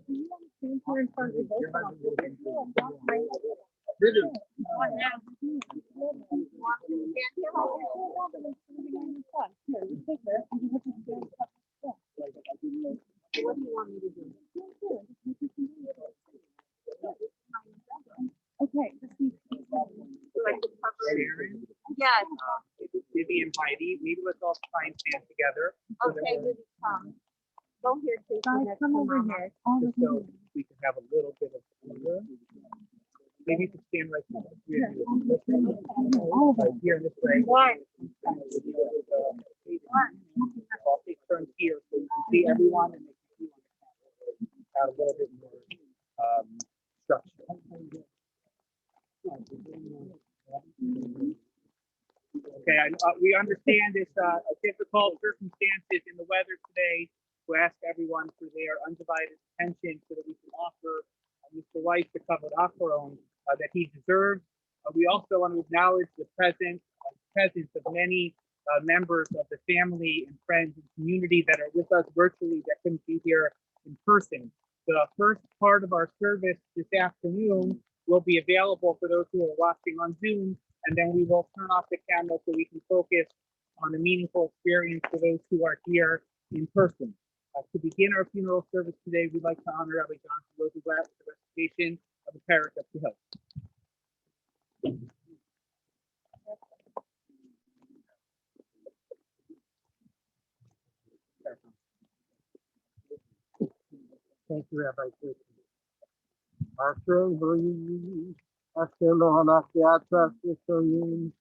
Okay. Yes. Vivi and Heidi, maybe let's all try and stand together. Okay, Vivi, come. Go here, Casey. Guys, come over here. All Just of so you. we can have a little bit of order. Maybe you can stand right here. All of Right them. here this way. One. I'll take turns here so you can see everyone and make you have a little bit more structure. Okay, we understand it's difficult circumstances in the weather today. To ask everyone for their undivided attention so that we can offer Mr. Weiss the covered chaperone that he deserves. We also want to acknowledge the presence of many members of the family and friends and community that are with us virtually that couldn't be here in person. The first part of our service this afternoon will be available for those who are watching on Zoom, and then we will turn off the camera so we can focus on a meaningful experience for those who are here in person. To begin our funeral service today, we'd like to honor Rabbi Johnson Rosenblatt with the recitation of the parish of the Hill. Thank you, Rabbi. Asher lo halachti atzas yishoyim,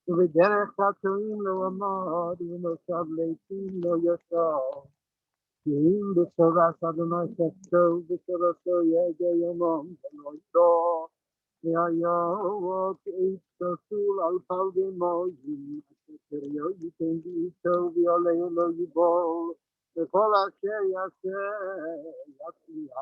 ובדרך הטועים לא עמד, ובמושב לעתים לא ישר. כי אם בשובס אדוני שפטו, בשובסו יגע יומם ולא ידע. והיה כעץ ססול על פלגי מים, אשר פריו ייתן בעיתו, ויעלהו לא ייבול. וכל אשר יעשה יצליח.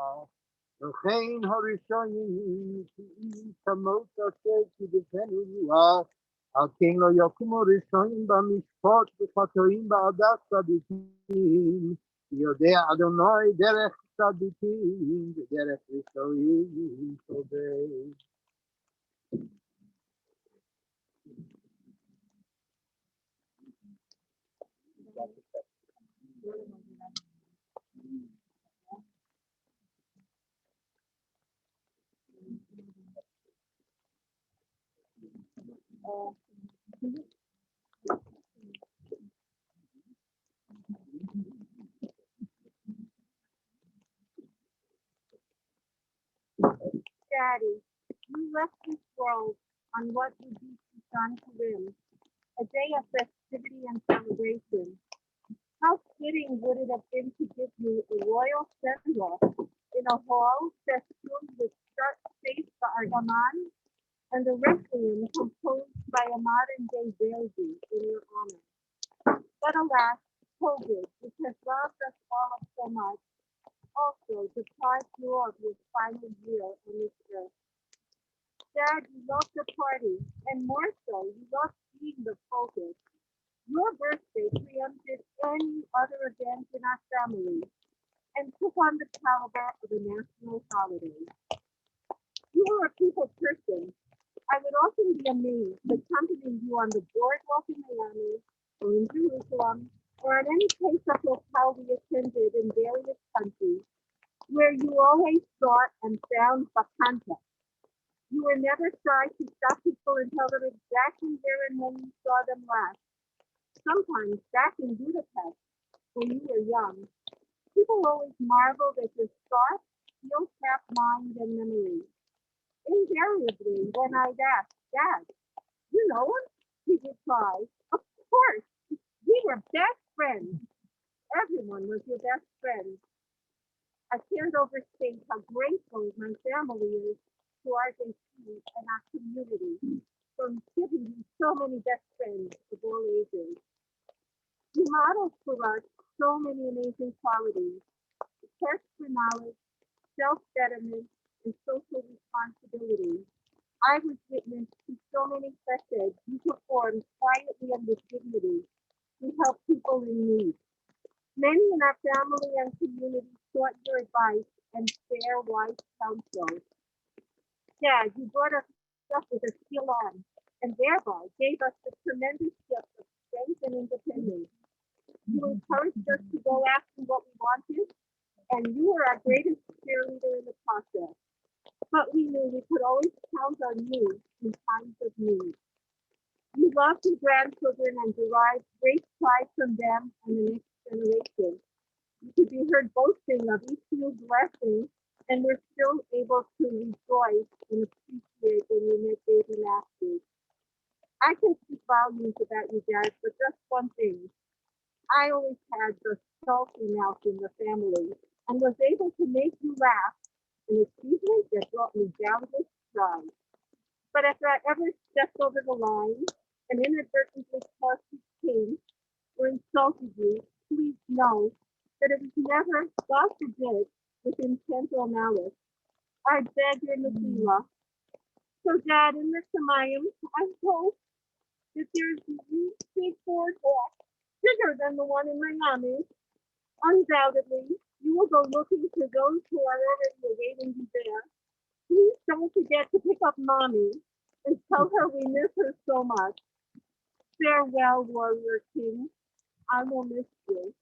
וכן הראשונים, כי אם כמות אשר תדפנו רוח, על כן לא יקומו ראשונים במשפט וחטאים בעדת צדיקים. יודע אדוני דרך צדיקים ודרך ראשונים צודק. Daddy, you left this world on what would be Susan Purim, a day of festivity and celebration. How fitting would it have been to give you a royal send-off in a hall festooned with shaped by Argaman and a requiem composed by a modern-day Verdi in your honor. But alas, COVID, which has robbed us all of so much, also deprived you of your final year on this earth. Dad, you loved the party, and more so, you loved being the focus. Your birthday preempted any other event in our family and took on the caliber of a national holiday. You were a people person. I would often be amazed accompanying you on the boardwalk in Miami or in Jerusalem or at any place of hotel we attended in various countries where you always sought and found contact. You were never shy to stop people and tell them exactly where and when you saw them last. Sometimes back in Budapest, when you were young, people always marveled at your sharp, steel-capped mind and memory. Invariably, when I'd ask, Dad, you know him? He'd reply, of course, we were best friends. Everyone was your best friend. I can't overstate how grateful my family is to our JC and our community for giving you so many best friends of all ages. You modeled for us so many amazing qualities: the thirst for knowledge, self-betterment, and social responsibility. I was witness to so many facets you performed quietly and with dignity to help people in need. Many in our family and community sought your advice and fair Weiss counsel. Dad, you brought us up with a skill on, and thereby gave us the tremendous gift of strength and independence. You encouraged us to go after what we wanted, and you were our greatest cheerleader in the process. But we knew we could always count on you in times of need. You loved your grandchildren and derived great pride from them and the next generation. You could be heard boasting of each new blessing, and we're still able to rejoice and appreciate when you met baby masters. I can speak volumes about you, Dad, but just one thing. I always had the salty mouth in the family and was able to make you laugh, an achievement that brought me boundless pride. But if I ever stepped over the line and inadvertently caused you pain or insulted you, please know that it was never, God forbid, with intent or malice. I beg your Messila. So, Dad, in this Samayim, I hope that there's a huge skateboard walk bigger than the one in my mommy's. Undoubtedly, you will go looking for those who are already awaiting you there. Please don't forget to pick up Mommy and tell her we miss her so much. Farewell, Warrior King. I will miss you.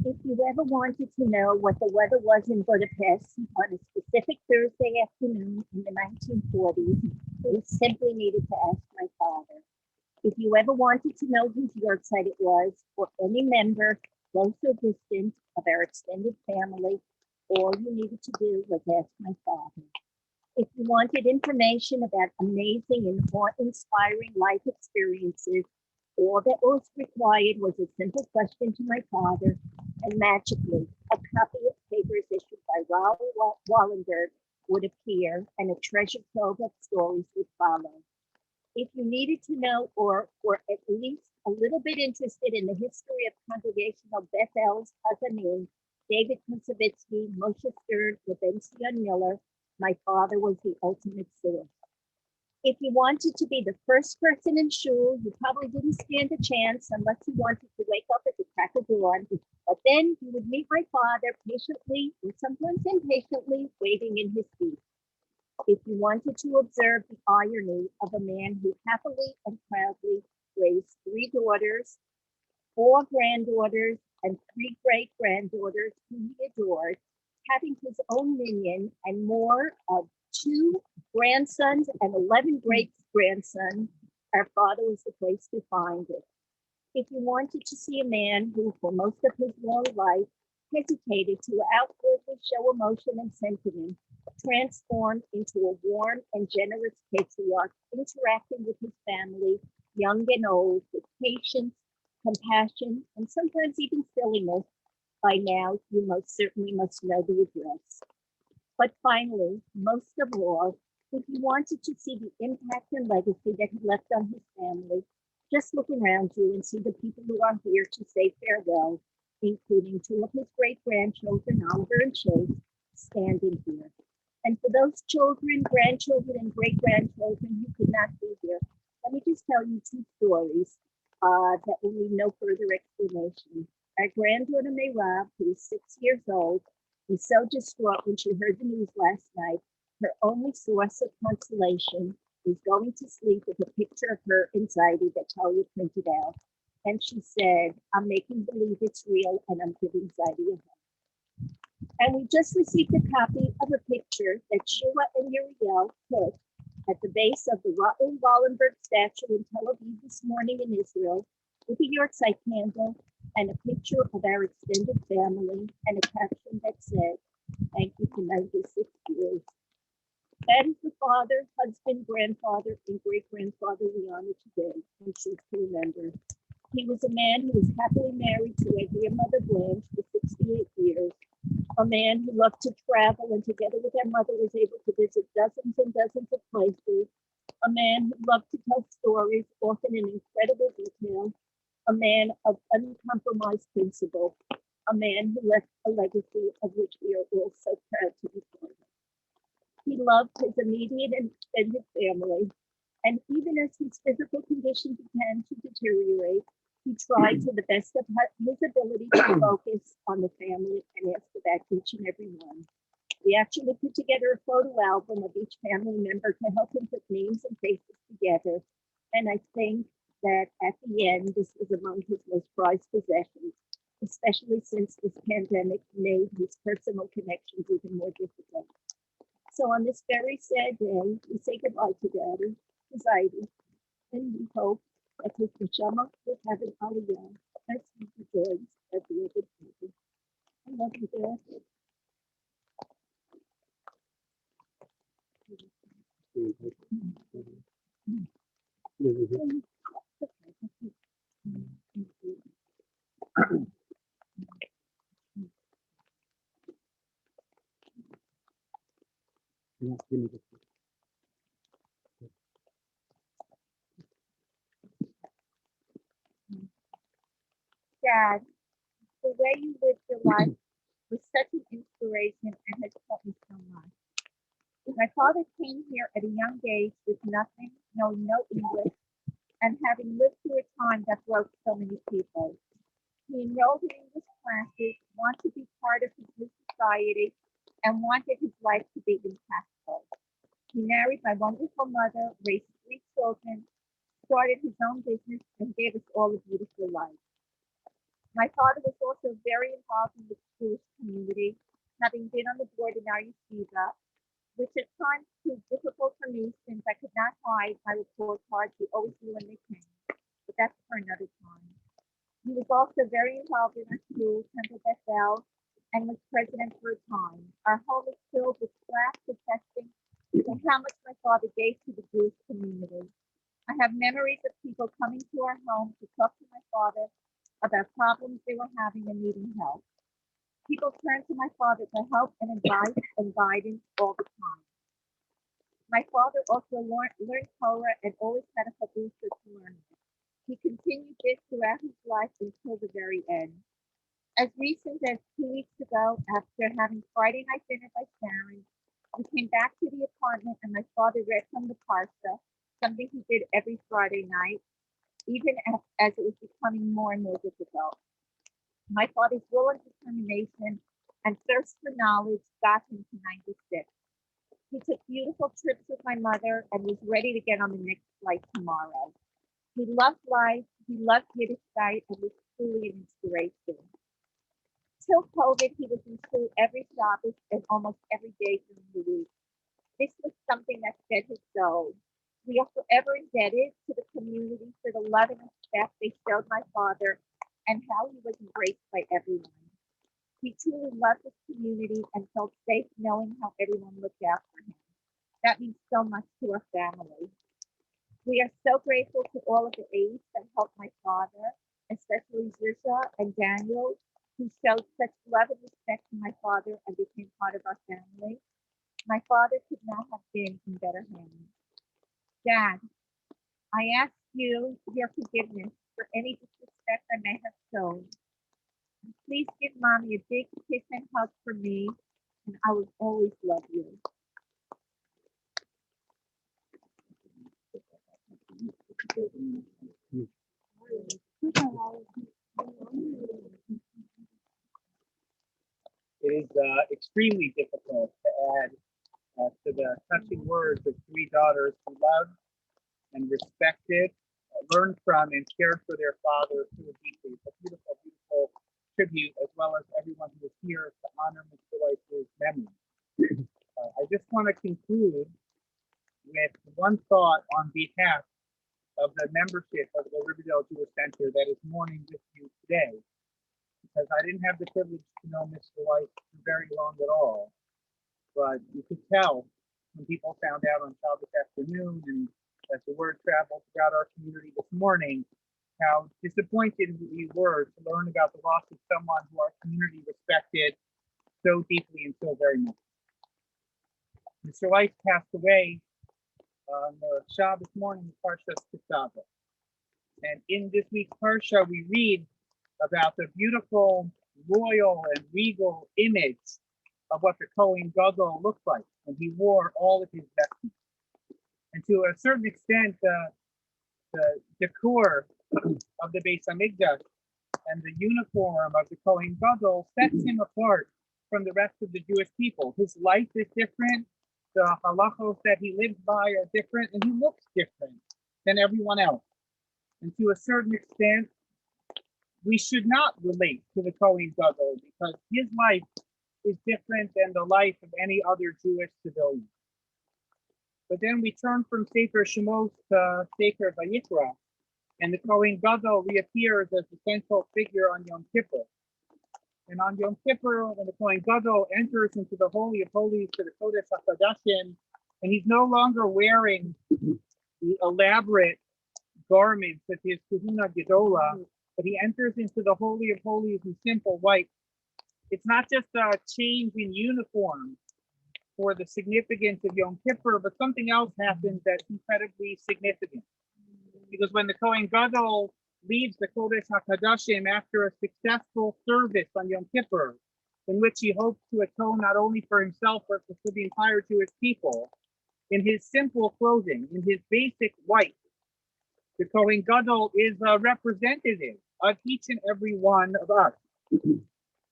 If you ever wanted to know what the weather was in Budapest on a specific Thursday afternoon in the 1940s, you simply needed to ask my father. If you ever wanted to know whose yahrzeit it was, or any member, close or distant, of our extended family, all you needed to do was ask my father. If you wanted information about amazing and awe-inspiring life experiences, all that was required was a simple question to my father, and magically, a copy of papers issued by Raoul Wallenberg would appear, and a treasure trove of stories would follow. If you needed to know or were at least a little bit interested in the history of Congregational Bethel's Hazanim, David Kusavitsky, Moshe Stern, or Ben-Zion Miller, my father was the ultimate source. If you wanted to be the first person in shul, you probably didn't stand a chance unless you wanted to wake up at the crack of dawn. But then you would meet my father patiently and sometimes impatiently waiting in his seat. If you wanted to observe the irony of a man who happily and proudly raised 3 daughters, 4 granddaughters, and 3 great-granddaughters whom he adored, having his own minion and more of 2 grandsons and 11 great-grandsons, our father was the place to find it. If you wanted to see a man who, for most of his long life, hesitated to outwardly show emotion and sentiment, transformed into a warm and generous patriarch, interacting with his family, young and old, with patience, compassion, and sometimes even silliness, by now you most certainly must know the address. But finally, most of all, if you wanted to see the impact and legacy that he left on his family, just look around you and see the people who are here to say farewell, including 2 of his great-grandchildren, Oliver and Chase, standing here. And for those children, grandchildren, and great-grandchildren who could not be here, let me just tell you 2 stories that will need no further explanation. Our granddaughter, Meirav, who is 6 years old, was so distraught when she heard the news last night. Her only source of consolation was going to sleep with a picture of her anxiety that Talia printed out. And she said, I'm making believe it's real and I'm giving anxiety a hug. And we just received a copy of a picture that Shua and Uriel put at the base of the Raoul Wallenberg statue in Tel Aviv this morning in Israel, with a yahrzeit candle and a picture of our extended family and a caption that said, thank you for 96 years. That is the father, husband, grandfather, and great-grandfather we honor today and choose to remember. He was a man who was happily married to our dear mother Blanche for 68 years, a man who loved to travel and together with our mother was able to visit dozens and dozens of places, a man who loved to tell stories, often in incredible detail, a man of uncompromised principle, a man who left a legacy of which we are all so proud to be part of. He loved his immediate and extended family, and even as his physical condition began to deteriorate, he tried to the best of his ability to focus on the family and ask about each and every one. We actually put together a photo album of each family member to help him put names and faces together. And I think that at the end, this was among his most prized possessions, especially since this pandemic made his personal connections even more difficult. So on this very sad day, we say goodbye to Daddy, to Zaidi, and we hope that his neshama will have an aliyah as he rejoins at the other people. I love you, Dad. Dad, the way you lived your life was such an inspiration and has taught me so much. My father came here at a young age with nothing, knowing no English, and having lived through a time that broke so many people. He enrolled in English classes, wanted to be part of his new society, and wanted his life to be impactful. He married my wonderful mother, raised 3 children, started his own business, and gave us all a beautiful life. My father was also very involved in the Jewish community, having been on the board in our yeshiva, which at times proved difficult for me since I could not hide my report cards he always knew when they came, but that's for another time. He was also very involved in our school, Temple Bethel, and was president for a time. Our home is filled with plaques attesting to how much my father gave to the Jewish community. I have memories of people coming to our home to talk to my father about problems they were having and needing help. People turned to my father for help and advice and guidance all the time. My father also learned Torah and always had a chabrusa to learn it. He continued this throughout his life until the very end. As recent as 2 weeks ago, after having Friday night dinner by Sharon, we came back to the apartment and my father read from the Parsha, something he did every Friday night, even as it was becoming more and more difficult. My father's will and determination and thirst for knowledge got him to 96. He took beautiful trips with my mother and was ready to get on the next flight tomorrow. He loved life, he loved Yiddishkeit, and was truly an inspiration. Till COVID, he was in school every Shabbos and almost every day during the week. This was something that fed his soul. We are forever indebted to the community for the love and respect they showed my father and how he was embraced by everyone. He truly loved his community and felt safe knowing how everyone looked out for him. That means so much to our family. We are so grateful to all of the aides that helped my father, especially Zisha and Daniel, who showed such love and respect to my father and became part of our family. My father could not have been in better hands. Dad, I ask you your forgiveness for any disrespect I may have shown. Please give Mommy a big kiss and hug for me, and I will always love you. It is extremely difficult to add to the touching words of 3 daughters who loved and respected, learned from, and cared for their father so deeply. It's a beautiful, beautiful tribute, as well as everyone who is here to honor Mr. Weiss's memory. I just want to conclude with one thought on behalf of the membership of the Riverdale Jewish Center that is mourning with you today, because I didn't have the privilege to know Mr. Weiss for very long at all, but you could tell when people found out on Shabbos afternoon and as the word traveled throughout our community this morning, how disappointed we were to learn about the loss of someone who our community respected so deeply and so very much. Mr. Weiss passed away on the Shabbos morning of Parshas Kisava. And in this week's Parsha, we read about the beautiful, royal, and regal image of what the Kohen Gadol looked like when he wore all of his vestments. And to a certain extent, the decor of the Beis Hamikdash and the uniform of the Kohen Gadol sets him apart from the rest of the Jewish people. His life is different. The halachos that he lives by are different, and he looks different than everyone else. And to a certain extent, we should not relate to the Kohen Gadol because his life is different than the life of any other Jewish civilian. But then we turn from Sefer Shemot to Sefer Vayikra, and the Kohen Gadol reappears as the central figure on Yom Kippur. And on Yom Kippur, when the Kohen Gadol enters into the Holy of Holies to the Kodesh HaKodashim, and he's no longer wearing the elaborate garments of his Kahuna Gedola, but he enters into the Holy of Holies in simple white. It's not just a change in uniform for the significance of Yom Kippur, but something else happens that's incredibly significant. Because when the Kohen Gadol leaves the Kodesh HaKodashim after a successful service on Yom Kippur, in which he hopes to atone not only for himself, but for the entire Jewish people, in his simple clothing, in his basic white, the Kohen Gadol is a representative of each and every one of us.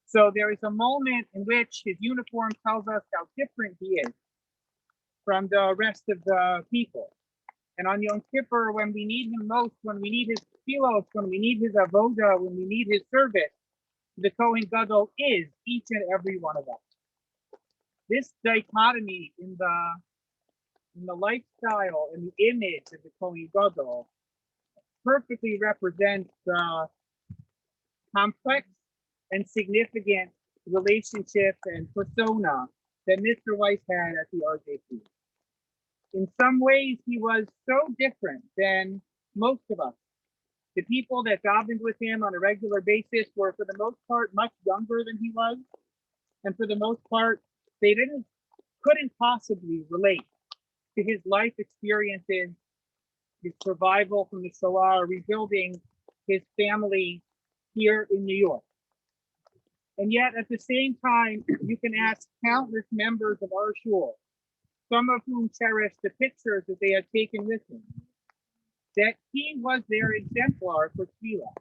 So there is a moment in which his uniform tells us how different he is from the rest of the people. And on Yom Kippur, when we need him most, when we need his tefillos, when we need his avoda, when we need his service, the Kohen Gadol is each and every one of us. This dichotomy in the lifestyle and the image of the Kohen Gadol perfectly represents the complex and significant relationship and persona that Mr. Weiss had at the RJC. In some ways, he was so different than most of us. The people that davened with him on a regular basis were, for the most part, much younger than he was. And for the most part, they couldn't possibly relate to his life experiences, his survival from the Shoah, rebuilding his family here in New York. And yet, at the same time, you can ask countless members of our shul, some of whom cherish the pictures that they had taken with him, that he was their exemplar for tefillah.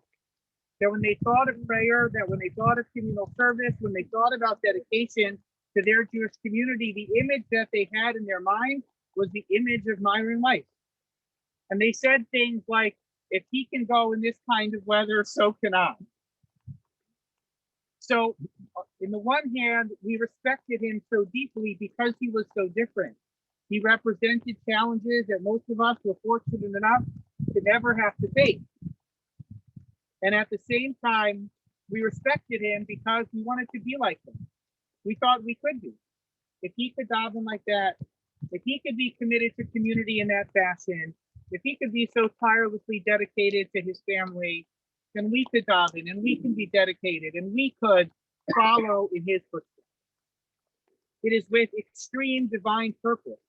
That when they thought of prayer, that when they thought of communal service, when they thought about dedication to their Jewish community, the image that they had in their mind was the image of Myron Weiss. And they said things like, if he can go in this kind of weather, so can I. So, in the one hand, we respected him so deeply because he was so different. He represented challenges that most of us were fortunate enough to never have to face. And at the same time, we respected him because we wanted to be like him. We thought we could be. If he could daven like that, if he could be committed to community in that fashion, if he could be so tirelessly dedicated to his family, then we could daven and we can be dedicated and we could follow in his footsteps. It is with extreme divine purpose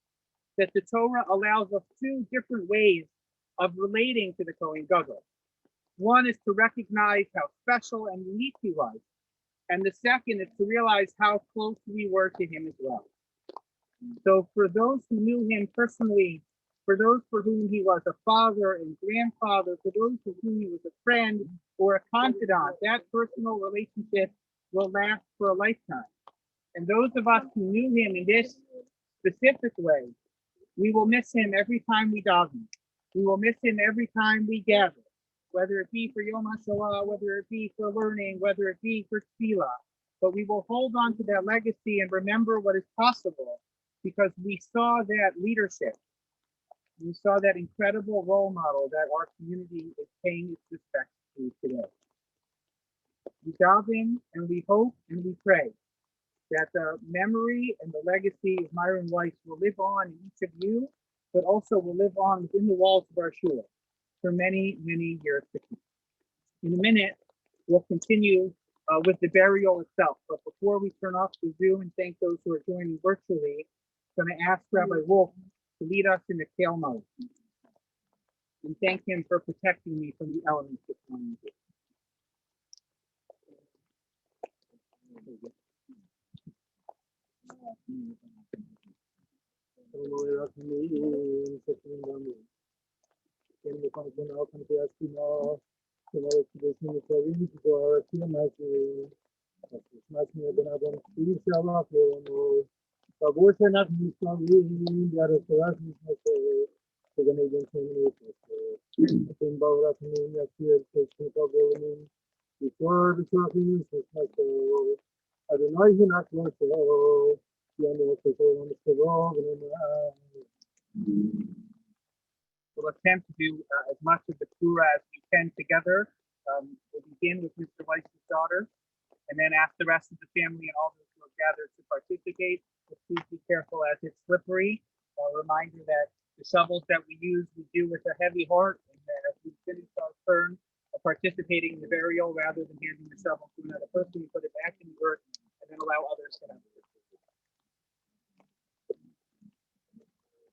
that the Torah allows us two different ways of relating to the Kohen Gadol. One is to recognize how special and unique he was, and the second is to realize how close we were to him as well. So for those who knew him personally, for those for whom he was a father and grandfather, for those for whom he was a friend or a confidant, that personal relationship will last for a lifetime. And those of us who knew him in this specific way, we will miss him every time we daven. We will miss him every time we gather, whether it be for Yom HaShoah, whether it be for learning, whether it be for tefillah. But we will hold on to that legacy and remember what is possible because we saw that leadership. We saw that incredible role model that our community is paying its respect to today. We daven and we hope and we pray that the memory and the legacy of Myron Weiss will live on in each of you, but also will live on within the walls of our shul for many, many years to come. In a minute, we'll continue with the burial itself. But before we turn off the Zoom and thank those who are joining virtually, I'm going to ask Rabbi Wolf to lead us in the Kale mode. and thank him for protecting me from the elements this morning. We'll attempt to do as much of the Kura as we can together. We'll begin with Mr. Weiss's daughter, and then ask the rest of the family and all those who have gathered to participate. But please be careful as it's slippery. A reminder that the shovels that we use, we do with a heavy heart, and that as we finish our turn of participating in the burial, rather than handing the shovel to another person, we put it back in the earth and then allow others to have it.